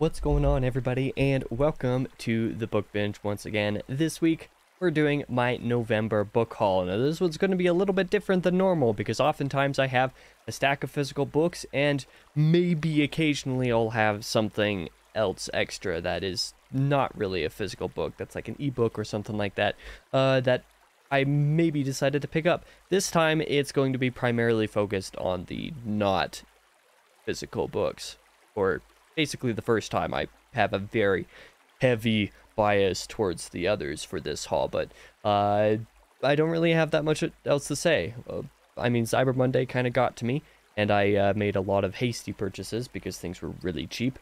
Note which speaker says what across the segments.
Speaker 1: What's going on, everybody, and welcome to the Book Binge once again. This week, we're doing my November book haul. Now, this one's going to be a little bit different than normal because oftentimes I have a stack of physical books, and maybe occasionally I'll have something else extra that is not really a physical book, that's like an ebook or something like that, that I maybe decided to pick up. This time, it's going to be primarily focused on the not physical books, or basically the first time. I have a very heavy bias towards the others for this haul, but I don't really have that much else to say. I mean, Cyber Monday kind of got to me, and I made a lot of hasty purchases because things were really cheap.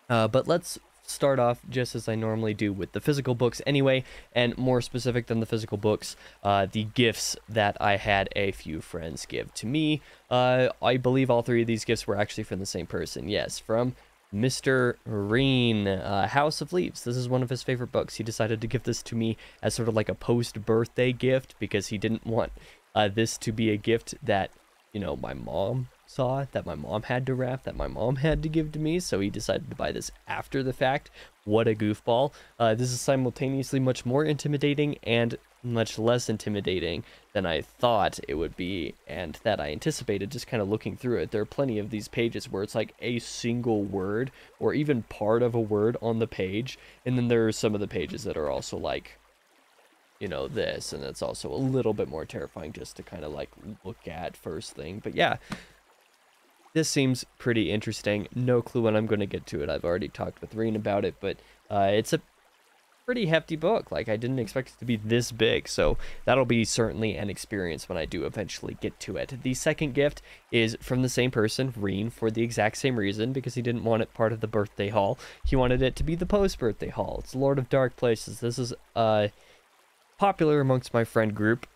Speaker 1: But let's start off just as I normally do with the physical books anyway, and more specific than the physical books, the gifts that I had a few friends give to me. I believe all three of these gifts were actually from the same person. Yes, from Mr. Reen, House of Leaves. This is one of his favorite books. He decided to give this to me as sort of like a post-birthday gift because he didn't want this to be a gift that, you know, my mom saw, that my mom had to wrap, that my mom had to give to me, so he decided to buy this after the fact. What a goofball. This is simultaneously much more intimidating and much less intimidating than I thought it would be, and that I anticipated just kind of looking through it. There are plenty of these pages where it's like a single word or even part of a word on the page, and then there are some of the pages that are also like, you know, this, and it's also a little bit more terrifying just to kind of like look at first thing. But yeah, this seems pretty interesting. No clue when I'm going to get to it. I've already talked with Reen about it, but it's a pretty hefty book. Like, I didn't expect it to be this big, so that'll be certainly an experience when I do eventually get to it. The second gift is from the same person, Reen, for the exact same reason, because he didn't want it part of the birthday haul. He wanted it to be the post-birthday haul. It's Lord of Dark Places. This is popular amongst my friend group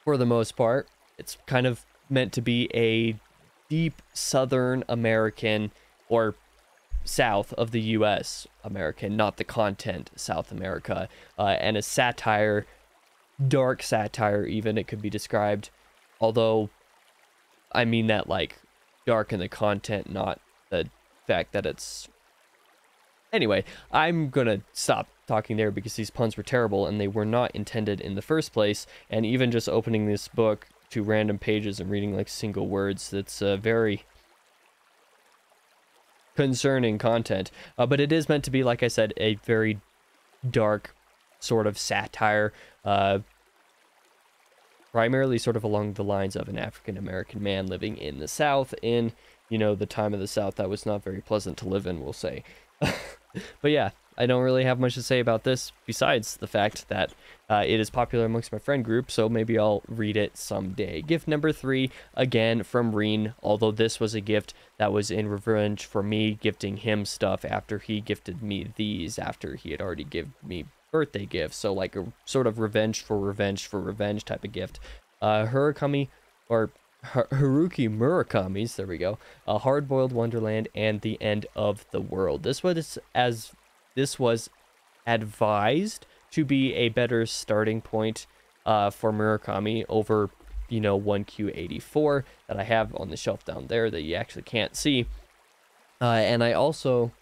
Speaker 1: for the most part. It's kind of meant to be a deep Southern American, or south of the US American, not the content South America, and a satire, dark satire even, it could be described, although I mean that like dark in the content, not the fact that it's... Anyway, I'm gonna stop talking there because these puns were terrible and they were not intended in the first place, and even just opening this book to random pages and reading like single words, that's very concerning content. But it is meant to be, like I said, a very dark sort of satire, primarily sort of along the lines of an African-American man living in the South in, you know, the time of the South that was not very pleasant to live in, we'll say. But yeah, I don't really have much to say about this besides the fact that it is popular amongst my friend group, so maybe I'll read it someday. Gift number 3, again from Reen, although this was a gift that was in revenge for me gifting him stuff after he gifted me these, after he had already given me birthday gifts, so like a sort of revenge for revenge type of gift. Haruki Murakami's, there we go, A Hard-Boiled Wonderland and the End of the World. This was advised to be a better starting point for Murakami over, you know, 1Q84 that I have on the shelf down there that you actually can't see. And I also...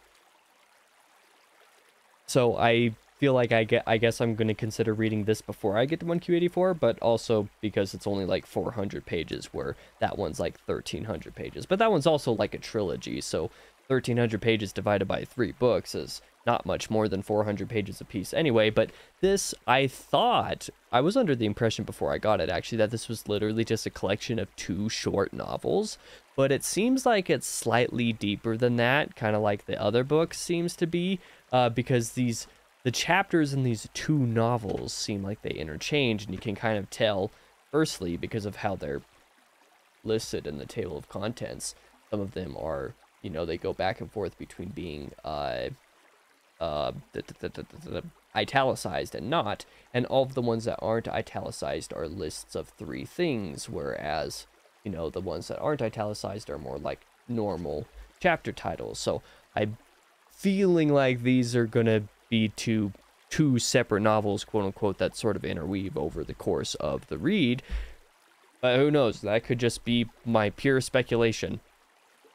Speaker 1: So I feel like I guess I'm going to consider reading this before I get to 1Q84, but also because it's only like 400 pages, where that one's like 1,300 pages. But that one's also like a trilogy, so 1,300 pages divided by 3 books is not much more than 400 pages a piece anyway. But this, I thought, I was under the impression before I got it actually that this was literally just a collection of 2 short novels, but it seems like it's slightly deeper than that, kind of like the other book seems to be, because the chapters in these 2 novels seem like they interchange, and you can kind of tell, firstly, because of how they're listed in the table of contents. Some of them are, you know, they go back and forth between being italicized and not, and all of the ones that aren't italicized are lists of 3 things, whereas, you know, the ones that aren't italicized are more like normal chapter titles. So I'm feeling like these are gonna be two separate novels, quote unquote, that sort of interweave over the course of the read. But who knows? That could just be my pure speculation.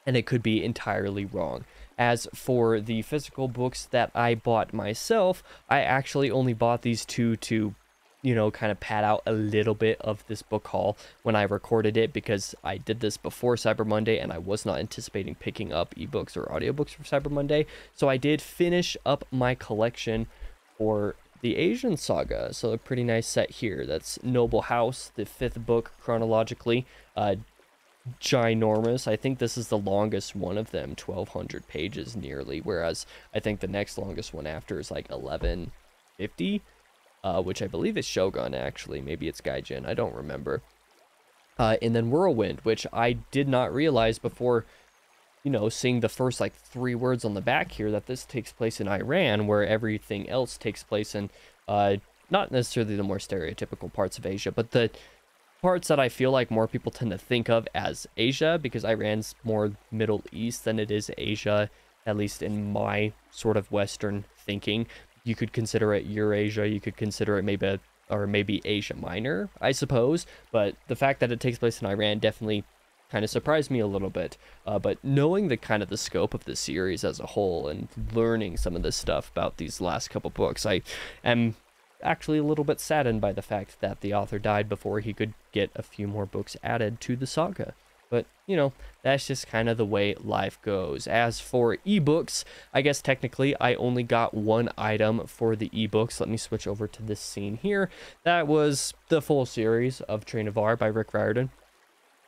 Speaker 1: and it could be entirely wrong. As for the physical books that I bought myself, I actually only bought these two to, kind of pad out a little bit of this book haul when I recorded it, because I did this before Cyber Monday and I was not anticipating picking up ebooks or audiobooks for Cyber Monday. So I did finish up my collection for the Asian Saga. So a pretty nice set here. That's Noble House, the 5th book chronologically. Ginormous. I think this is the longest one of them, 1,200 pages nearly, whereas I think the next longest one after is like 1,150, which I believe is Shogun, actually. Maybe it's Gaijin, I don't remember. And then Whirlwind, which I did not realize before, seeing the first like 3 words on the back here, that this takes place in Iran, where everything else takes place in not necessarily the more stereotypical parts of Asia, but the parts that I feel like more people tend to think of as Asia, because Iran's more Middle East than it is Asia, at least in my sort of Western thinking. You could consider it Eurasia, you could consider it maybe Asia Minor, I suppose, but the fact that it takes place in Iran definitely kind of surprised me a little bit. But knowing the kind of the scope of the series as a whole and learning some of this stuff about these last couple books, I am actually a little bit saddened by the fact that the author died before he could get a few more books added to the saga. But, that's just kind of the way life goes. As for ebooks, I guess technically I only got 1 item for the ebooks. Let me switch over to this scene here. That was the full series of Train of R by Rick Riordan.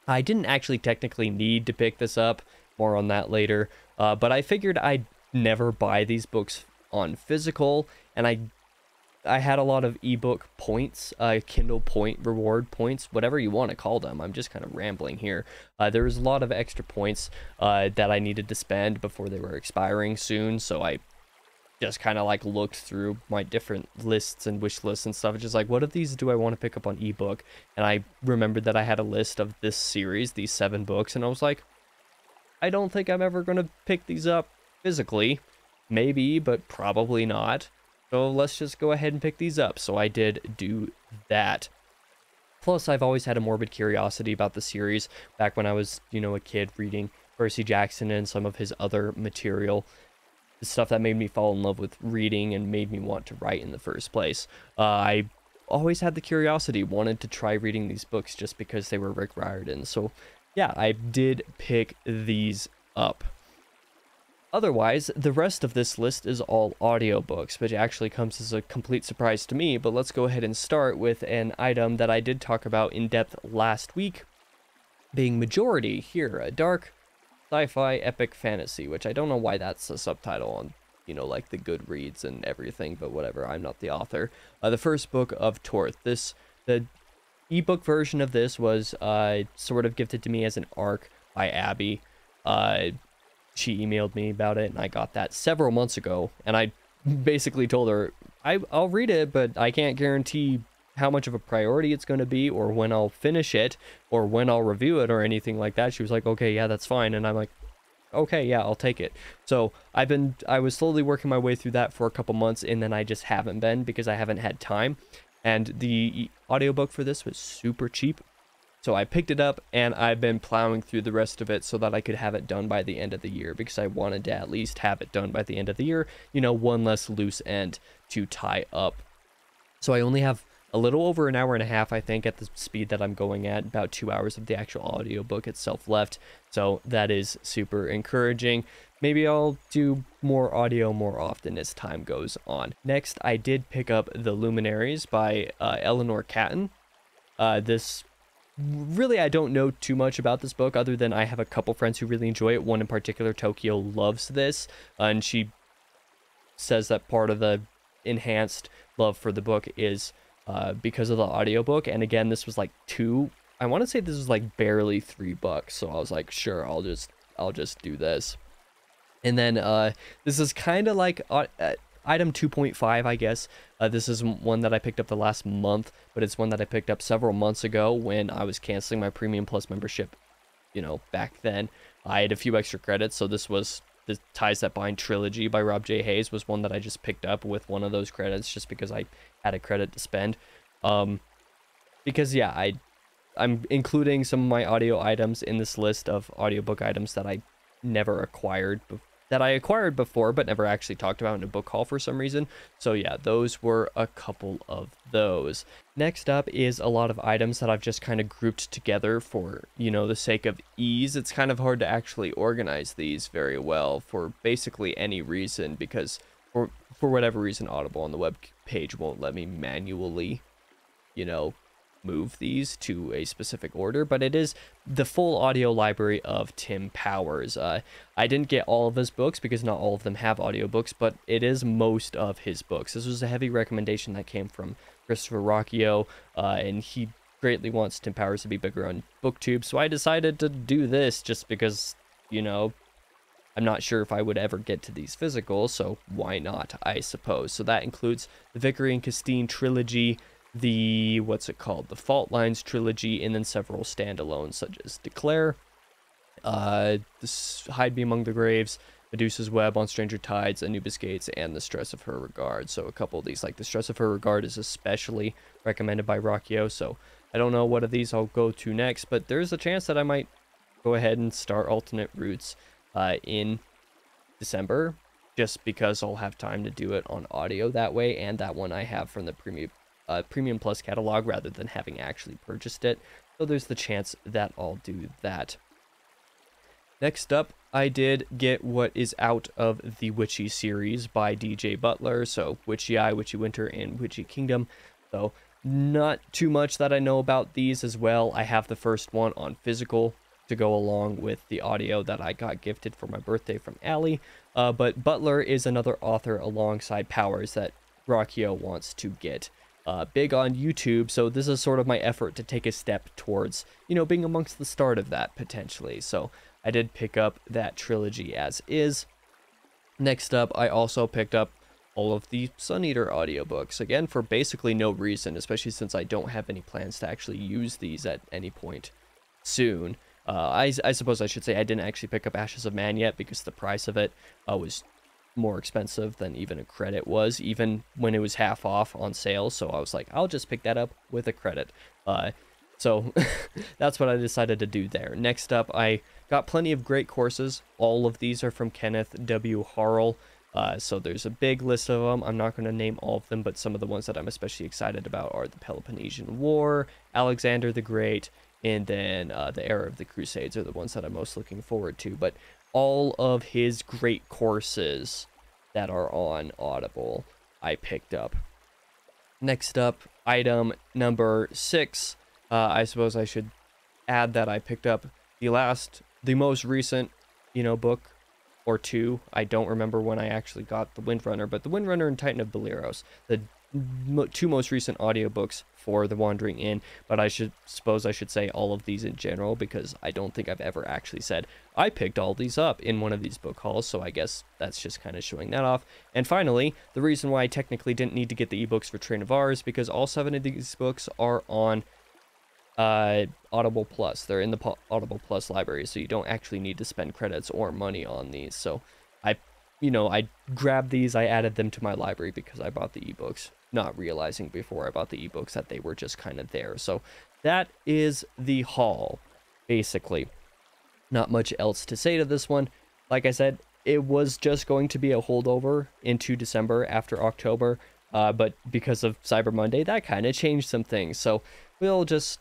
Speaker 1: I didn't actually technically need to pick this up. More on that later. But I figured I'd never buy these books on physical, and I had a lot of ebook points, Kindle point, reward points, whatever you want to call them. I'm just kind of rambling here. There was a lot of extra points that I needed to spend before they were expiring soon, so I just kind of like looked through my different lists and wish lists and stuff. Just like, what of these do I want to pick up on ebook? And I remembered that I had a list of this series, these 7 books, and I was like, I don't think I'm ever going to pick these up physically. Maybe, but probably not. So let's just go ahead and pick these up. So I did do that. Plus, I've always had a morbid curiosity about the series back when I was, a kid reading Percy Jackson and some of his other material. The stuff that made me fall in love with reading and made me want to write in the first place. I always had the curiosity, wanted to try reading these books just because they were Rick Riordan. So yeah, I did pick these up. Otherwise, the rest of this list is all audiobooks, which actually comes as a complete surprise to me, but let's go ahead and start with an item that I did talk about in depth last week, being Majority here, a dark sci-fi epic fantasy, which I don't know why that's a subtitle on, like the Goodreads and everything, but whatever, I'm not the author. The first book of Torth. The ebook version of this was sort of gifted to me as an ARC by Abby. She emailed me about it, and I got that several months ago, and I basically told her, I'll read it, but I can't guarantee how much of a priority it's going to be, or when I'll finish it, or when I'll review it, or anything like that. She was like, okay, yeah, that's fine, and I'm like, okay, yeah, I'll take it. So I was slowly working my way through that for a couple months, and then I just haven't been, because I haven't had time, and the audiobook for this was super cheap. So I picked it up, and I've been plowing through the rest of it so that I could have it done by the end of the year, because I wanted to at least have it done by the end of the year, one less loose end to tie up. So I only have a little over an hour and a half, I think, at the speed that I'm going at, about 2 hours of the actual audiobook itself left. So that is super encouraging. Maybe I'll do more audio more often as time goes on. Next, I did pick up The Luminaries by Eleanor Catton. Really, I don't know too much about this book, other than I have a couple friends who really enjoy it. One in particular, Tokyo, loves this, and she says that part of the enhanced love for the book is because of the audiobook. And again, this was like I want to say this was like barely $3, so I was like, sure, I'll just do this. And then this is kind of like item 2.5, I guess. This is one that I picked up the last month, but it's one that I picked up several months ago when I was canceling my Premium Plus membership. Back then I had a few extra credits, so this was the Ties That Bind trilogy by Rob J. Hayes was one that I just picked up with one of those credits just because I had a credit to spend. Because yeah, I'm including some of my audio items in this list of audiobook items that I never acquired, that I acquired before but never actually talked about in a book haul for some reason. So yeah, those were a couple of those. Next up is a lot of items that I've just kind of grouped together for, you know, the sake of ease. It's kind of hard to actually organize these very well for basically any reason, because for whatever reason Audible on the web page won't let me manually, you know, move these to a specific order. But it is the full audio library of Tim Powers. I didn't get all of his books because not all of them have audiobooks, but it is most of his books. This was a heavy recommendation that came from Christopher Rocchio, and he greatly wants Tim Powers to be bigger on BookTube, so I decided to do this just because, you know, I'm not sure if I would ever get to these physical, so why not, I suppose. So that includes the Vickery and Castine trilogy, the, what's it called, the Fault Lines trilogy, and then several standalones such as Declare, Hide Me Among the Graves, Medusa's Web, On Stranger Tides, Anubis Gates, and The Stress of Her Regard. So a couple of these, like The Stress of Her Regard is especially recommended by Rocchio, so I don't know what of these I'll go to next, but there's a chance that I might go ahead and start Alternate Routes in December, just because I'll have time to do it on audio that way, and that one I have from the Premium Plus catalog rather than having actually purchased it. So there's the chance that I'll do that. Next up, I did get what is out of the Witchy series by DJ Butler. So Witchy Eye, Witchy Winter, and Witchy Kingdom. So not too much that I know about these as well. I have the first one on physical to go along with the audio that I got gifted for my birthday from Allie. But Butler is another author alongside Powers that Rocchio wants to get big on YouTube, so this is sort of my effort to take a step towards, you know, being amongst the start of that potentially. So I did pick up that trilogy as is. Next up, I also picked up all of the Sun Eater audiobooks, again for basically no reason, especially since I don't have any plans to actually use these at any point soon. I suppose I should say I didn't actually pick up Ashes of Man yet because the price of it was more expensive than even a credit was, even when it was half off on sale. So I was like, I'll just pick that up with a credit. So that's what I decided to do there. Next up, I got plenty of great courses. All of these are from Kenneth W. Harrell. So there's a big list of them. I'm not going to name all of them, but some of the ones that I'm especially excited about are the Peloponnesian War, Alexander the Great, and then the Era of the Crusades are the ones that I'm most looking forward to. But all of his great courses that are on Audible, I picked up. Next up, item number 6. I suppose I should add that I picked up the most recent, you know, book or two. I don't remember when I actually got the Windrunner, but the Windrunner and Titan of Beleros, the two most recent audiobooks for The Wandering Inn. But I should say all of these in general, because I don't think I've ever actually said I picked all these up in one of these book hauls, so I guess that's just kind of showing that off. And finally, the reason why I technically didn't need to get the ebooks for Train of Ours, because all 7 of these books are on Audible Plus. They're in the Audible Plus library, so you don't actually need to spend credits or money on these. So I grabbed these, I added them to my library because I bought the ebooks, not realizing before I bought the ebooks that they were just kind of there. So that is the haul, basically. Not much else to say to this one. Like I said, it was just going to be a holdover into December after October, but because of Cyber Monday, that kind of changed some things. So we'll just,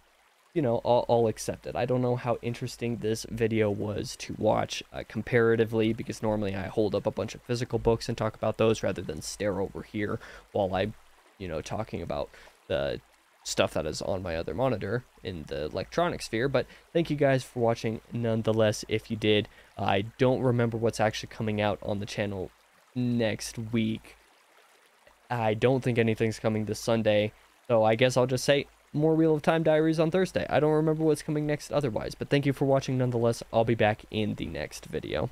Speaker 1: you know, I'll accept it. I don't know how interesting this video was to watch comparatively, because normally I hold up a bunch of physical books and talk about those rather than stare over here while I'm, you know, talking about the stuff that is on my other monitor in the electronic sphere. But thank you guys for watching nonetheless. If you did, I don't remember what's actually coming out on the channel next week. I don't think anything's coming this Sunday, so I guess I'll just say more Wheel of Time Diaries on Thursday. I don't remember what's coming next otherwise, but thank you for watching nonetheless. I'll be back in the next video.